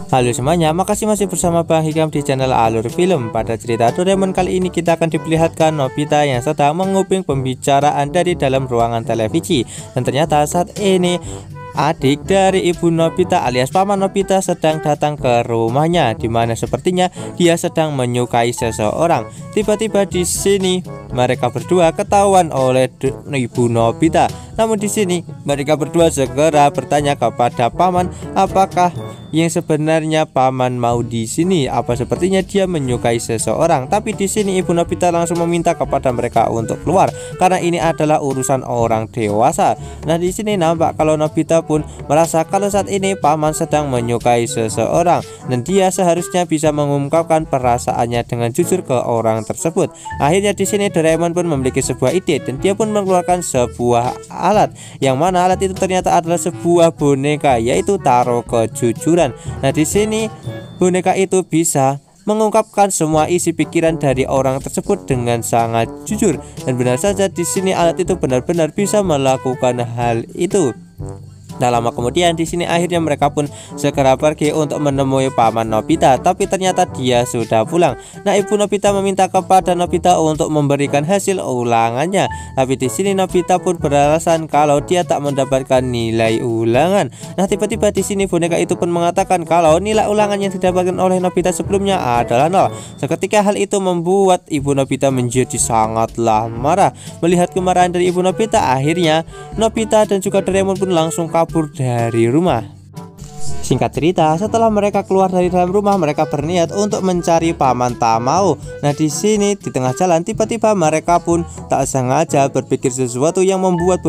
Halo semuanya, makasih masih bersama Bang Hikam di channel Alur Film. Pada cerita Doraemon kali ini kita akan diperlihatkan Nobita yang sedang menguping pembicaraan dari dalam ruangan televisi. Dan ternyata saat ini adik dari ibu Nobita alias paman Nobita sedang datang ke rumahnya, dimana sepertinya dia sedang menyukai seseorang. Tiba-tiba di sini mereka berdua ketahuan oleh ibu Nobita. Namun di sini mereka berdua segera bertanya kepada paman apakah yang sebenarnya paman mau di sini. Apa sepertinya dia menyukai seseorang. Tapi di sini ibu Nobita langsung meminta kepada mereka untuk keluar karena ini adalah urusan orang dewasa. Nah di sini nampak kalau Nobita pun merasa kalau saat ini paman sedang menyukai seseorang dan dia seharusnya bisa mengungkapkan perasaannya dengan jujur ke orang tersebut. Akhirnya di sini Doraemon pun memiliki sebuah ide dan dia pun mengeluarkan sebuah alat, yang mana alat itu ternyata adalah sebuah boneka, yaitu Taro Kejujuran. Nah di sini boneka itu bisa mengungkapkan semua isi pikiran dari orang tersebut dengan sangat jujur, dan benar saja di sini alat itu benar-benar bisa melakukan hal itu. Tak lama kemudian di sini akhirnya mereka pun segera pergi untuk menemui paman Nobita, tapi ternyata dia sudah pulang. Nah ibu Nobita meminta kepada Nobita untuk memberikan hasil ulangannya, tapi di sini Nobita pun beralasan kalau dia tak mendapatkan nilai ulangan. Nah tiba-tiba di sini boneka itu pun mengatakan kalau nilai ulangan yang didapatkan oleh Nobita sebelumnya adalah 0. Seketika hal itu membuat ibu Nobita menjadi sangatlah marah. Melihat kemarahan dari ibu Nobita, akhirnya Nobita dan juga Doraemon pun langsung kabur dari rumah. Singkat cerita, setelah mereka keluar dari dalam rumah, mereka berniat untuk mencari paman Tamao. Nah di sini di tengah jalan tiba-tiba mereka pun tak sengaja berpikir sesuatu yang membuat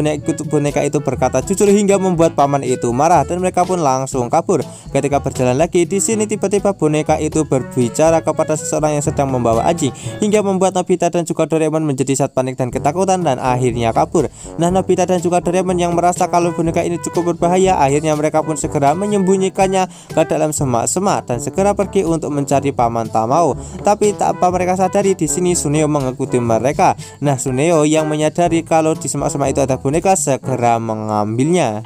boneka itu berkata jujur hingga membuat paman itu marah dan mereka pun langsung kabur. Ketika berjalan lagi di sini tiba-tiba boneka itu berbicara kepada seseorang yang sedang membawa anjing hingga membuat Nobita dan juga Doraemon menjadi saat panik dan ketakutan dan akhirnya kabur. Nah Nobita dan juga Doraemon yang merasa kalau boneka ini cukup berbahaya, akhirnya mereka pun segera menyembunyikannya ke dalam semak-semak dan segera pergi untuk mencari paman Tamao. Tapi tak apa mereka sadari di sini Suneo mengikuti mereka. Nah Suneo yang menyadari kalau di semak-semak itu ada boneka segera mengambilnya.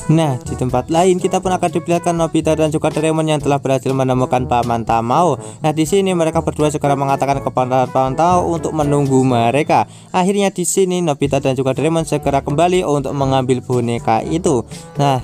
Nah di tempat lain kita pun akan diperlihatkan Nobita dan juga Doraemon yang telah berhasil menemukan paman Tamao. Nah di sini mereka berdua segera mengatakan kepada paman Tamao untuk menunggu mereka. Akhirnya di sini Nobita dan juga Doraemon segera kembali untuk mengambil boneka itu. Nah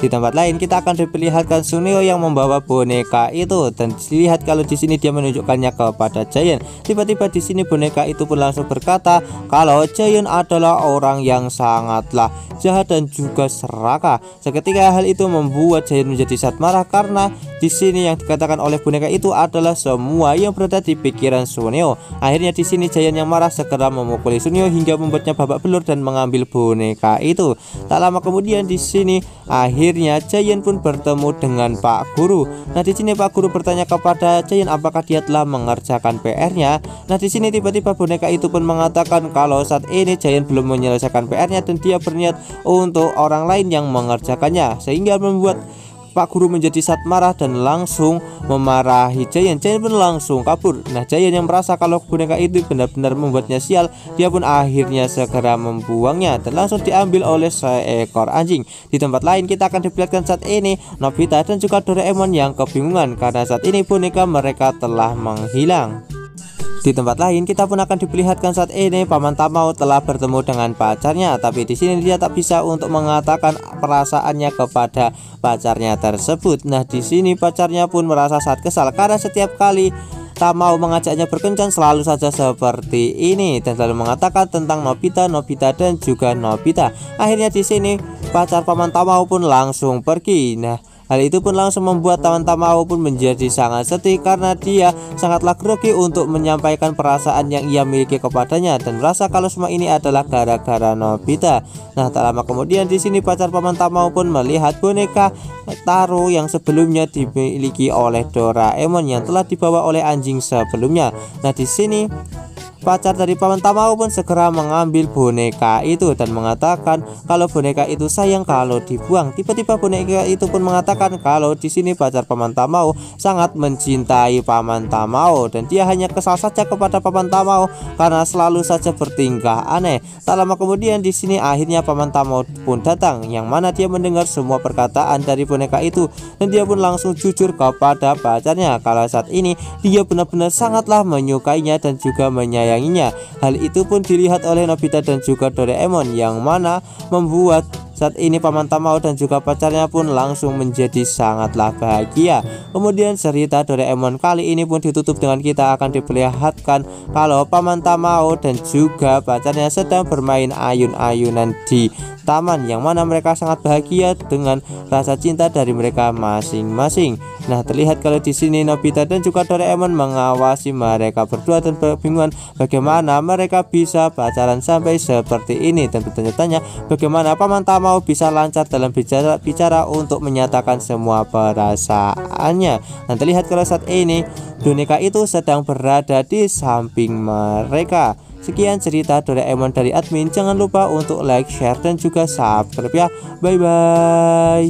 di tempat lain kita akan diperlihatkan Suneo yang membawa boneka itu dan dilihat kalau di sini dia menunjukkannya kepada Giant. Tiba-tiba di sini boneka itu pun langsung berkata kalau Giant adalah orang yang sangatlah jahat dan juga serakah. Seketika hal itu membuat Giant menjadi sangat marah karena di sini yang dikatakan oleh boneka itu adalah semua yang berada di pikiran Suneo. Akhirnya di sini Giant yang marah segera memukuli Suneo hingga membuatnya babak belur dan mengambil boneka itu. Tak lama kemudian di sini akhirnya Giant pun bertemu dengan Pak Guru. Nah di sini Pak Guru bertanya kepada Giant apakah dia telah mengerjakan PR-nya. Nah di sini tiba-tiba boneka itu pun mengatakan kalau saat ini Giant belum menyelesaikan PR-nya dan dia berniat untuk orang lain yang mengerjakannya, sehingga membuat Pak Guru menjadi sangat marah dan langsung memarahi Giant. Giant pun langsung kabur. Nah Giant yang merasa kalau boneka itu benar-benar membuatnya sial, dia pun akhirnya segera membuangnya dan langsung diambil oleh seekor anjing. Di tempat lain kita akan diperlihatkan saat ini Nobita dan juga Doraemon yang kebingungan karena saat ini boneka mereka telah menghilang. Di tempat lain kita pun akan diperlihatkan saat ini paman Tamao telah bertemu dengan pacarnya, tapi di sini dia tak bisa untuk mengatakan perasaannya kepada pacarnya tersebut. Nah di sini pacarnya pun merasa sangat kesal karena setiap kali Tamao mengajaknya berkencan selalu saja seperti ini dan selalu mengatakan tentang Nobita dan juga Nobita. Akhirnya di sini pacar paman Tamao pun langsung pergi. Nah hal itu pun langsung membuat paman Tamao pun menjadi sangat sedih karena dia sangatlah grogi untuk menyampaikan perasaan yang ia miliki kepadanya dan merasa kalau semua ini adalah gara-gara Nobita. Nah tak lama kemudian di sini pacar paman Tamao pun melihat boneka Taro yang sebelumnya dimiliki oleh Doraemon yang telah dibawa oleh anjing sebelumnya. Nah di sini pacar dari Paman Tamao pun segera mengambil boneka itu dan mengatakan kalau boneka itu sayang kalau dibuang. Tiba-tiba boneka itu pun mengatakan kalau di sini pacar Paman Tamao sangat mencintai Paman Tamao dan dia hanya kesal saja kepada Paman Tamao karena selalu saja bertingkah aneh. Tak lama kemudian di sini akhirnya Paman Tamao pun datang, yang mana dia mendengar semua perkataan dari boneka itu dan dia pun langsung jujur kepada pacarnya kalau saat ini dia benar-benar sangatlah menyukainya dan juga menyayanginya. Hal itu pun dilihat oleh Nobita dan juga Doraemon, yang mana membuat saat ini Paman Tamao dan juga pacarnya pun langsung menjadi sangatlah bahagia. Kemudian cerita Doraemon kali ini pun ditutup dengan kita akan diperlihatkan kalau Paman Tamao dan juga pacarnya sedang bermain ayun-ayunan di taman, yang mana mereka sangat bahagia dengan rasa cinta dari mereka masing-masing. Nah, terlihat kalau di sini Nobita dan juga Doraemon mengawasi mereka berdua dan bingungan bagaimana mereka bisa pacaran sampai seperti ini, dan bertanya-tanya bagaimana Paman Tamao bisa lancar dalam bicara untuk menyatakan semua perasaannya. Dan terlihat kalau saat ini boneka itu sedang berada di samping mereka. Sekian cerita Doraemon dari admin. Jangan lupa untuk like, share, dan juga subscribe ya. Bye bye.